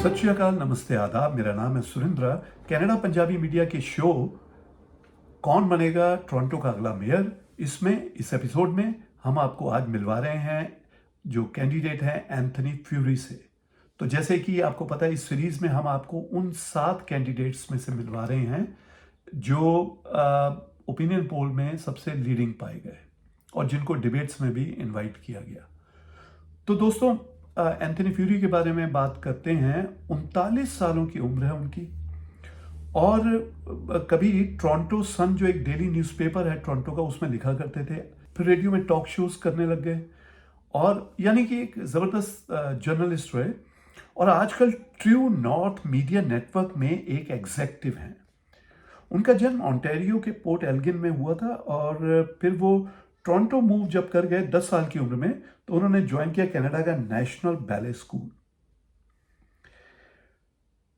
सत श्री अकाल, नमस्ते, आदाब। मेरा नाम है सुरेंद्र। कनाडा पंजाबी मीडिया के शो कौन बनेगा टोरंटो का अगला मेयर, इसमें इस एपिसोड में हम आपको आज मिलवा रहे हैं जो कैंडिडेट हैं एंथनी फ्यूरी से। तो जैसे कि आपको पता है, इस सीरीज में हम आपको उन 7 कैंडिडेट्स में से मिलवा रहे हैं जो ओपिनियन पोल में सबसे लीडिंग पाए गए और जिनको डिबेट्स में भी इनवाइट किया गया। तो दोस्तों, एंथनी फ्यूरी के बारे में बात करते हैं। 39 सालों की उम्र है उनकी और कभी टोरंटो सन जो एक डेली न्यूज़पेपर है टोरंटो का, उसमें लिखा करते थे। फिर रेडियो में टॉक शोज करने लग गए और यानी कि एक ज़बरदस्त जर्नलिस्ट रहे। और आजकल ट्रू नॉर्थ मीडिया नेटवर्क में एक एग्जेक्टिव हैं। उनका जन्म ओंटारियो के पोर्ट एल्गिन में हुआ था और फिर वो टोरंटो मूव जब कर गए 10 साल की उम्र में, तो उन्होंने ज्वाइन किया कनाडा का नेशनल बैले स्कूल।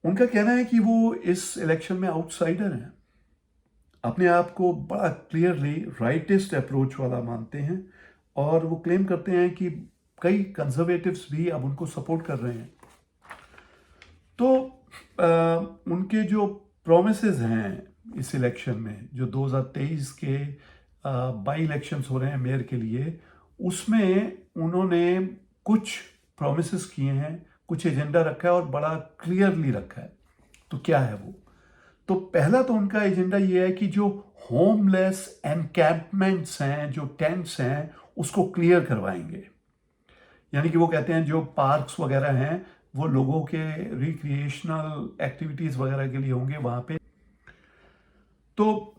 उनका कहना है कि वो इस इलेक्शन में आउटसाइडर हैं, अपने आप को बड़ा क्लियरली राइटिस्ट अप्रोच वाला मानते हैं और वो क्लेम करते हैं कि कई कंजर्वेटिव्स भी अब उनको सपोर्ट कर रहे हैं। तो उनके जो प्रोमिसेस हैं इस इलेक्शन में, जो 2023 के बाई इलेक्शंस हो रहे हैं मेयर के लिए, उसमें उन्होंने कुछ प्रोमिसेस किए हैं, कुछ एजेंडा रखा है और बड़ा क्लियरली रखा है। तो क्या है वो? तो पहला तो उनका एजेंडा ये है कि जो होमलेस एनकैंपमेंट्स हैं, जो टेंट्स हैं, उसको क्लियर करवाएंगे। यानी कि वो कहते हैं जो पार्क्स वगैरह हैं वो लोगों के रिक्रिएशनल एक्टिविटीज़ वगैरह के लिए होंगे वहाँ पे। तो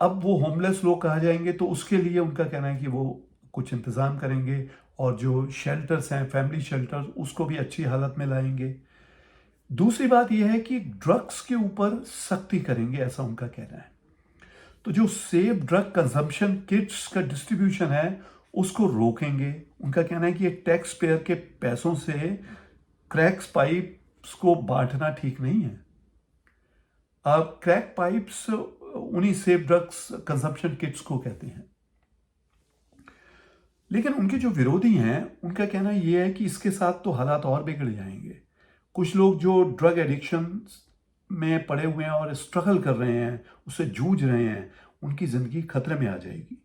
अब वो होमलेस लोग कहा जाएंगे, तो उसके लिए उनका कहना है कि वो कुछ इंतज़ाम करेंगे और जो शेल्टर्स हैं, फैमिली शेल्टर्स, उसको भी अच्छी हालत में लाएंगे। दूसरी बात यह है कि ड्रग्स के ऊपर सख्ती करेंगे, ऐसा उनका कहना है। तो जो सेफ ड्रग कंजम्पशन किट्स का डिस्ट्रीब्यूशन है उसको रोकेंगे। उनका कहना है कि ये टैक्स पेयर के पैसों से क्रैक्स पाइप्स को बांटना ठीक नहीं है। अब क्रैक पाइप्स उन्हीं सेफ ड्रग्स कंजम्पशन किट्स को कहते हैं। लेकिन उनके जो विरोधी हैं उनका कहना यह है कि इसके साथ तो हालात और बिगड़ जाएंगे। कुछ लोग जो ड्रग एडिक्शन में पड़े हुए हैं और स्ट्रगल कर रहे हैं, उससे जूझ रहे हैं, उनकी ज़िंदगी खतरे में आ जाएगी,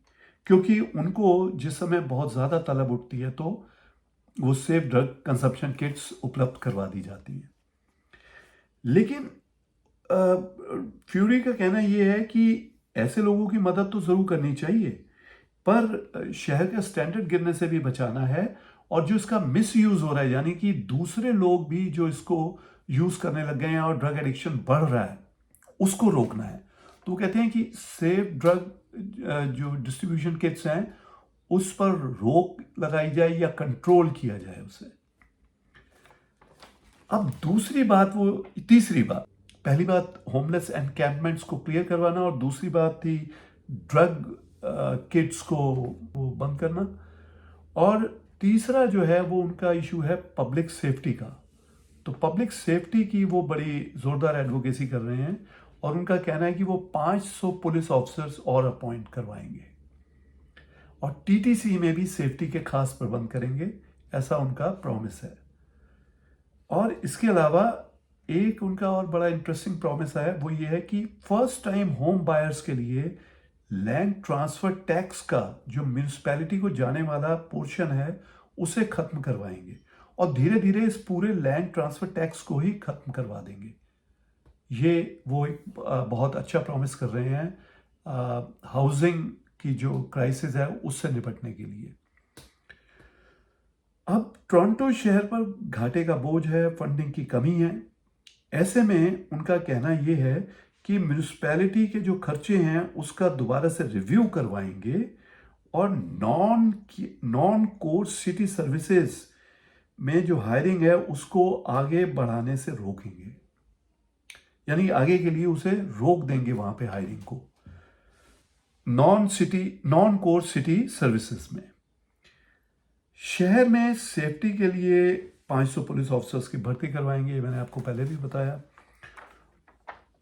क्योंकि उनको जिस समय बहुत ज़्यादा तलब उठती है तो वो सेफ ड्रग कंजम्पशन किट्स उपलब्ध करवा दी जाती हैं। लेकिन फ्यूरी का कहना यह है कि ऐसे लोगों की मदद तो ज़रूर करनी चाहिए, पर शहर का स्टैंडर्ड गिरने से भी बचाना है। और जो इसका मिस यूज़ हो रहा है, यानी कि दूसरे लोग भी जो इसको यूज़ करने लग गए हैं और ड्रग एडिक्शन बढ़ रहा है, उसको रोकना है। तो वो कहते हैं कि सेफ ड्रग जो डिस्ट्रीब्यूशन किट्स हैं उस पर रोक लगाई जाए या कंट्रोल किया जाए उसे। अब तीसरी बात, पहली बात होमलेस एनकैंपमेंट्स को क्लियर करवाना और दूसरी बात थी ड्रग किट्स को वो बंद करना। और तीसरा जो है वो उनका इशू है पब्लिक सेफ्टी का। तो पब्लिक सेफ्टी की वो बड़ी ज़ोरदार एडवोकेसी कर रहे हैं और उनका कहना है कि वो 500 पुलिस ऑफिसर्स और अपॉइंट करवाएंगे और टीटीसी में भी सेफ्टी के खास प्रबंध करेंगे, ऐसा उनका प्रॉमिस है। और इसके अलावा एक उनका और बड़ा इंटरेस्टिंग प्रॉमिस है, वो ये है कि फर्स्ट टाइम होम बायर्स के लिए लैंड ट्रांसफर टैक्स का जो म्यूनिसिपैलिटी को जाने वाला पोर्शन है उसे खत्म करवाएंगे और धीरे धीरे इस पूरे लैंड ट्रांसफर टैक्स को ही खत्म करवा देंगे। ये वो एक बहुत अच्छा प्रॉमिस कर रहे हैं हाउसिंग की जो क्राइसिस है उससे निपटने के लिए। अब टोरंटो शहर पर घाटे का बोझ है, फंडिंग की कमी है। ऐसे में उनका कहना यह है कि म्यूनिसिपैलिटी के जो खर्चे हैं उसका दोबारा से रिव्यू करवाएंगे और नॉन कोर सिटी सर्विसेज में जो हायरिंग है उसको आगे बढ़ाने से रोकेंगे, यानी आगे के लिए उसे रोक देंगे वहां पे हायरिंग को नॉन कोर सिटी सर्विसेज में। शहर में सेफ्टी के लिए 500 पुलिस ऑफिसर्स की भर्ती करवाएंगे, ये मैंने आपको पहले भी बताया।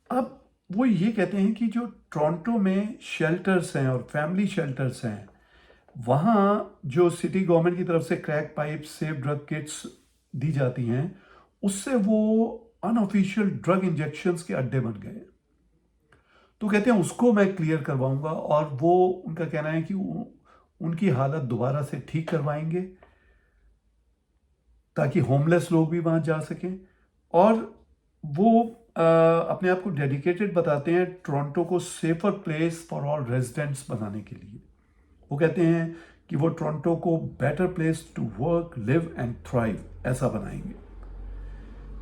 अब वो ये कहते हैं कि जो टोरंटो में शेल्टर्स हैं और फैमिली शेल्टर्स हैं, वहाँ जो सिटी गवर्नमेंट की तरफ से crack pipe safe drug kits दी जाती हैं, उससे वो अनऑफिशियल ड्रग इंजेक्शंस के अड्डे बन गए। तो कहते हैं उसको मैं क्लियर करवाऊंगा, और वो उनका कहना है कि उनकी हालत दोबारा से ठीक करवाएंगे ताकि होमलेस लोग भी वहां जा सकें। और वो अपने आप को डेडिकेटेड बताते हैं टोरंटो को safer place for all residents बनाने के लिए। वो कहते हैं कि वो टोरंटो को better place to work, live and thrive ऐसा बनाएंगे।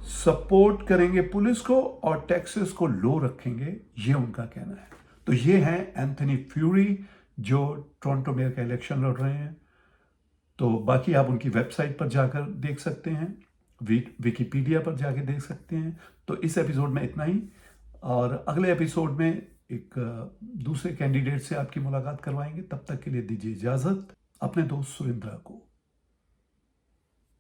सपोर्ट करेंगे पुलिस को और टैक्सेस को लो रखेंगे, ये उनका कहना है। तो ये हैं एंथनी फ्यूरी जो टोरंटो मेयर का इलेक्शन लड़ रहे हैं। तो बाकी आप उनकी वेबसाइट पर जाकर देख सकते हैं, विकिपीडिया पर जाकर देख सकते हैं। तो इस एपिसोड में इतना ही, और अगले एपिसोड में एक दूसरे कैंडिडेट से आपकी मुलाकात करवाएंगे। तब तक के लिए दीजिए इजाजत अपने दोस्त सुरेंद्र को।